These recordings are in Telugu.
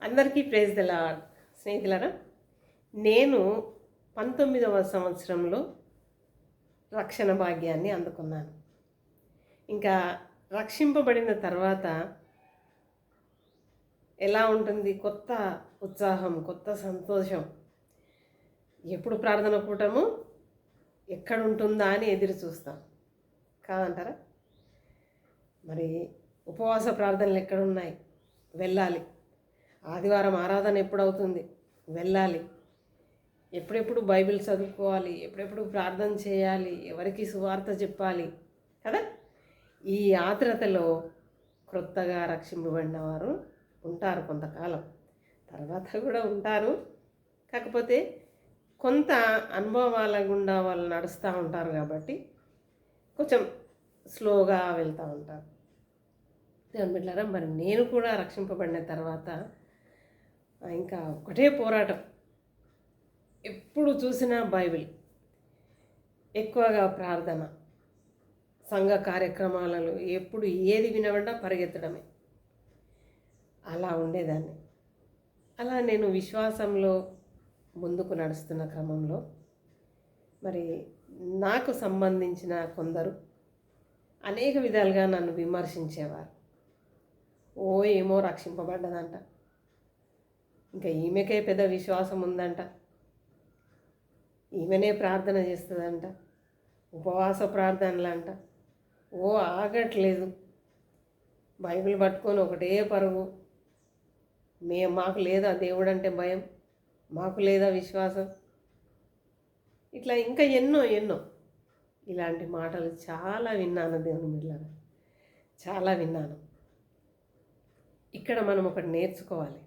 అందరికీ ప్రైజ్ ద లార్డ్. స్నేహితులారా, నేను 19వ సంవత్సరంలో రక్షణ భాగ్యాన్ని అందుకున్నాను. ఇంకా రక్షింపబడిన తర్వాత ఎలా ఉంటుంది? కొత్త ఉత్సాహం, కొత్త సంతోషం. ఎప్పుడు ప్రార్థన కూటము ఎక్కడుంటుందా అని ఎదురు చూస్తాం కాదంటారా? మరి ఉపవాస ప్రార్థనలు ఎక్కడున్నాయి? వెళ్ళాలి. ఆదివారం ఆరాధన ఎప్పుడవుతుంది? వెళ్ళాలి. ఎప్పుడెప్పుడు బైబిల్ చదువుకోవాలి, ఎప్పుడెప్పుడు ప్రార్థన చేయాలి, ఎవరికి సువార్త చెప్పాలి కదా. ఈ ఆత్రతలో క్రొత్తగా రక్షింపబడిన వారు ఉంటారు కొంతకాలం, తర్వాత కూడా ఉంటారు. కాకపోతే కొంత అనుభవాల గుండా వాళ్ళు నడుస్తూ ఉంటారు కాబట్టి కొంచెం స్లోగా వెళ్తూ ఉంటారు. దేవుని బిడ్డలారా, మరి నేను కూడా రక్షింపబడిన తర్వాత ఇంకా ఒకటే పోరాటం. ఎప్పుడు చూసినా బైబిల్, ఎక్కువగా ప్రార్థన, సంఘ కార్యక్రమాలలో ఎప్పుడు ఏది వినబడ్డా పరిగెత్తడమే. అలా ఉండేదాన్ని. అలా నేను విశ్వాసంలో ముందుకు నడుస్తున్న క్రమంలో మరి నాకు సంబంధించిన కొందరు అనేక విధాలుగా నన్ను విమర్శించేవారు. ఏమో రక్షింపబడ్డదంట, ఇంకా ఈమెకే పెద్ద విశ్వాసం ఉందంట, ఈమెనే ప్రార్థన చేస్తుందంట, ఉపవాస ప్రార్థనలంట, ఆగట్లేదు, బైబిల్ పట్టుకొని ఒకటే పరుగు, మాకు లేదా దేవుడు అంటే భయం, మాకు లేదా విశ్వాసం, ఇట్లా ఇంకా ఎన్నో ఇలాంటి మాటలు చాలా విన్నాను. దేవుని బిడ్డలారా, చాలా విన్నాను. ఇక్కడ మనం ఒకటి నేర్చుకోవాలి.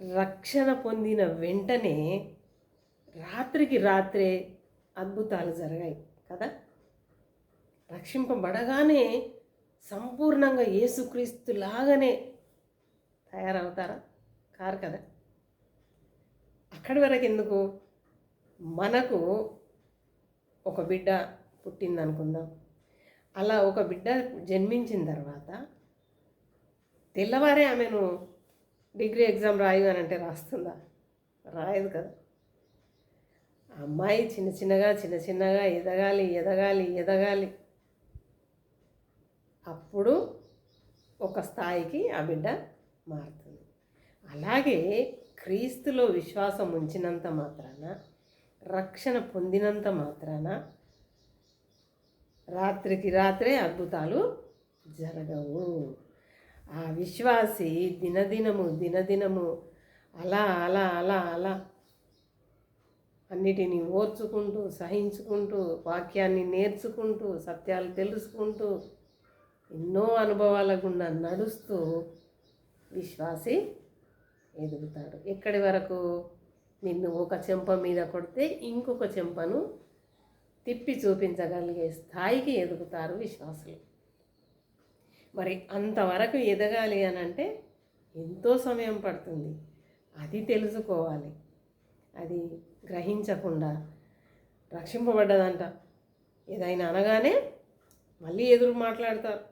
రక్షణ పొందిన వెంటనే రాత్రికి రాత్రే అద్భుతాలు జరిగాయి కదా. రక్షింపబడగానే సంపూర్ణంగా యేసుక్రీస్తు లాగానే తయారవుతారా? కారు కదా. అక్కడి వరకు ఎందుకు? మనకు ఒక బిడ్డ పుట్టిందనుకుందాం. అలా ఒక బిడ్డ జన్మించిన తర్వాత తెల్లవారే ఆమెను డిగ్రీ ఎగ్జామ్ రాయు అని అంటే రాస్తుందా? రాయదు కదా. ఆ అమ్మాయి చిన్న చిన్నగా ఎదగాలి. అప్పుడు ఒక స్థాయికి ఆ బిడ్డ మారుతుంది. అలాగే క్రీస్తులో విశ్వాసం ఉంచినంత మాత్రాన, రక్షణ పొందినంత మాత్రాన రాత్రికి రాత్రే అద్భుతాలు జరగవు. ఆ విశ్వాసి దినదినము అలా అన్నిటినీ ఓర్చుకుంటూ, సహించుకుంటూ, వాక్యాన్ని నేర్చుకుంటూ, సత్యాలు తెలుసుకుంటూ, ఎన్నో అనుభవాల గుండా నడుస్తూ విశ్వాసి ఎదుగుతాడు. ఎక్కడి వరకు? నిన్ను ఒక చెంప మీద కొడితే ఇంకొక చెంపను తిప్పి చూపించగలిగే స్థాయికి ఎదుగుతారు విశ్వాసులు. మరి అంతవరకు ఎదగాలి అని అంటే ఎంతో సమయం పడుతుంది. అది తెలుసుకోవాలి. అది గ్రహించకుండా రక్షింపబడ్డదంట ఏదైనా అనగానే మళ్ళీ ఎదురు మాట్లాడతారు.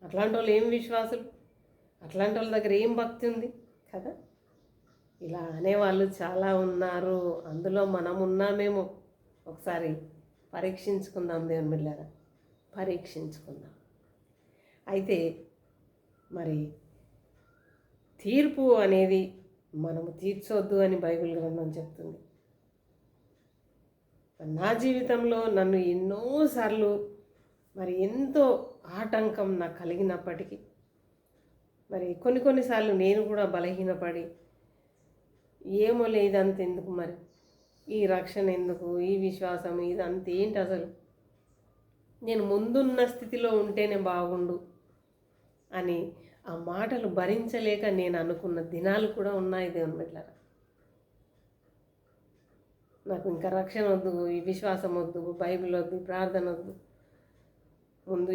అట్లాంటి వాళ్ళు ఏం విశ్వాసులు? అట్లాంటి వాళ్ళ దగ్గర ఏం భక్తి ఉంది కదా. ఇలా అనేవాళ్ళు చాలా ఉన్నారు. అందులో మనం ఉన్నామేమో. ఒకసారి పరీక్షించుకుందాం దేవుని బిడ్డలారా, పరీక్షించుకుందాం. అయితే మరి తీర్పు అనేది మనము తీర్చొద్దు అని బైబిల్ గ్రంథం చెప్తుంది. నా జీవితంలో నన్ను ఎన్నోసార్లు మరి ఎంతో ఆటంకం నాకు కలిగినప్పటికీ మరి కొన్నిసార్లు నేను కూడా బలహీనపడి ఏమో లేదంత ఎందుకు, మరి ఈ రక్షణ ఎందుకు, ఈ విశ్వాసం ఇదంత ఏంటి అసలు, నేను ముందున్న స్థితిలో ఉంటేనే బాగుండు అని ఆ మాటలు భరించలేక నేను అనుకున్న దినాలు కూడా ఉన్నాయి. దేవుని బిడ్డలారా, నాకు ఇంకా రక్షణ వద్దు, ఈ విశ్వాసం వద్దు, బైబిల్ వద్దు, ప్రార్థన వద్దు, ముందు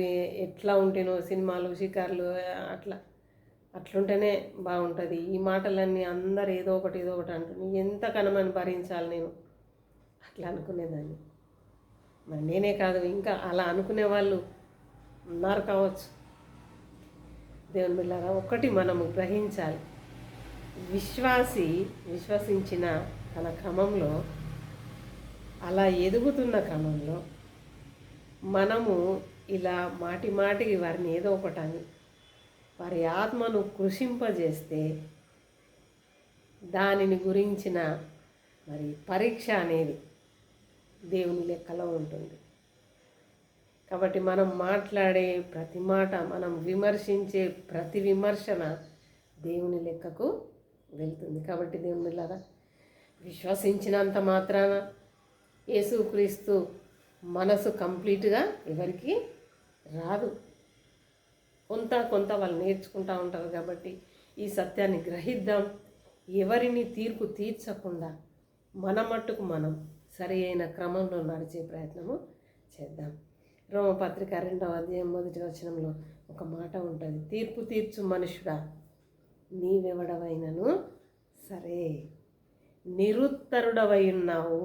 ఎట్లా ఉంటేనో సినిమాలు షికార్లు అట్లుంటేనే బాగుంటుంది. ఈ మాటలన్నీ అందరు ఏదో ఒకటి అంటుంది, ఎంత కనమని భరించాలి నేను, అట్లా అనుకునేదాన్ని. మరి నేనే కాదు, ఇంకా అలా అనుకునే వాళ్ళు ఉన్నారు కావచ్చు. దేవుని బిడ్డలారా, ఒకటి మనము గ్రహించాలి. విశ్వసించిన తన క్రమంలో, అలా ఎదుగుతున్న క్రమంలో మనము ఇలా మాటి మాటికి వారిని ఏదో ఒకటని వారి ఆత్మను కృషింపజేస్తే దానిని గురించిన మరి పరీక్ష అనేది దేవుని లెక్కలో ఉంటుంది. కాబట్టి మనం మాట్లాడే ప్రతి మాట, మనం విమర్శించే ప్రతి విమర్శన దేవుని లెక్కకు వెళ్తుంది. కాబట్టి దేవునిలాగా విశ్వసించినంత మాత్రాన యేసుక్రీస్తు మనసు కంప్లీట్గా ఎవరికి రాదు. కొంత వాళ్ళు నేర్చుకుంటూ ఉంటారు. కాబట్టి ఈ సత్యాన్ని గ్రహిద్దాం. ఎవరిని తీర్పు తీర్చకుండా మన మట్టుకు మనం సరి అయిన క్రమంలో నడిచే ప్రయత్నము చేద్దాం. రోమపత్రిక 2వ అధ్యాయం 1వ వచనంలో ఒక మాట ఉంటుంది, తీర్పు తీర్చు మనుషుడా నీవెవడవైనను సరే నిరుత్తరుడవై ఉన్నావు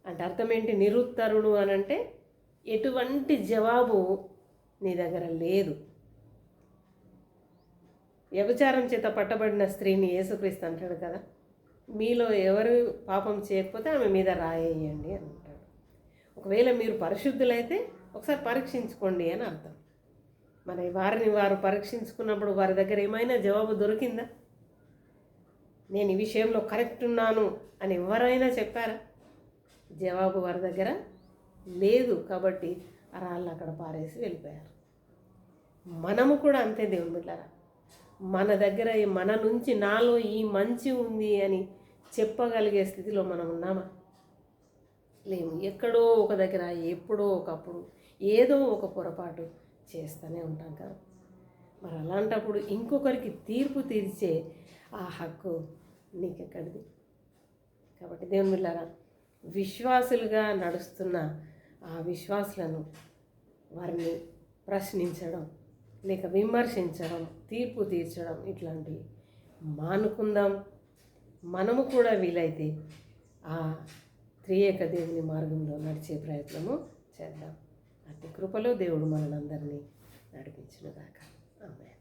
అంటే అర్థం ఏంటి? నిరుత్తరుడు అనంటే ఎటువంటి జవాబు నీ దగ్గర లేదు. వ్యభిచారం చేత పట్టబడిన స్త్రీని యేసుక్రీస్తు అంటాడు కదా, మీలో ఎవరు పాపం చేయకపోతే ఆమె మీద రాయేయండి అని అంటాడు. ఒకవేళ మీరు పరిశుద్ధులైతే ఒకసారి పరీక్షించుకోండి అని అర్థం. మరి వారిని వారు పరీక్షించుకున్నప్పుడు వారి దగ్గర ఏమైనా జవాబు దొరికిందా? నేను ఈ విషయంలో కరెక్ట్ ఉన్నాను అని ఎవరైనా చెప్పారా? జవాబు వారి దగ్గర లేదు. కాబట్టి ఆ రాళ్ళు అక్కడ పారేసి వెళ్ళిపోయారు. మనము కూడా అంతే దేవుని బిడ్డలారా. మన దగ్గర మన నుంచి నాలో ఈ మంచి ఉంది అని చెప్పగలిగే స్థితిలో మనం ఉన్నామా? లేము. ఎక్కడో ఒక దగ్గర ఎప్పుడో ఒకప్పుడు ఏదో ఒక పొరపాటు చేస్తూనే ఉంటాం కదా. మరి అలాంటప్పుడు ఇంకొకరికి తీర్పు తీర్చే ఆ హక్కు నీకెక్కడిది? కాబట్టి దేవుని బిడ్డలారా, విశ్వాసులుగా నడుస్తున్న ఆ విశ్వాసులను వారిని ప్రశ్నించడం, లేక విమర్శించడం, తీర్పు తీర్చడం ఇట్లాంటివి మానుకుందాం. మనము కూడా వీలైతే ఆ త్రియేక దేవుని మార్గంలో నడిచే ప్రయత్నము చేద్దాం. అతి కృపలో దేవుడు మనందరినీ నడిపించునుగాక. ఆమేన్.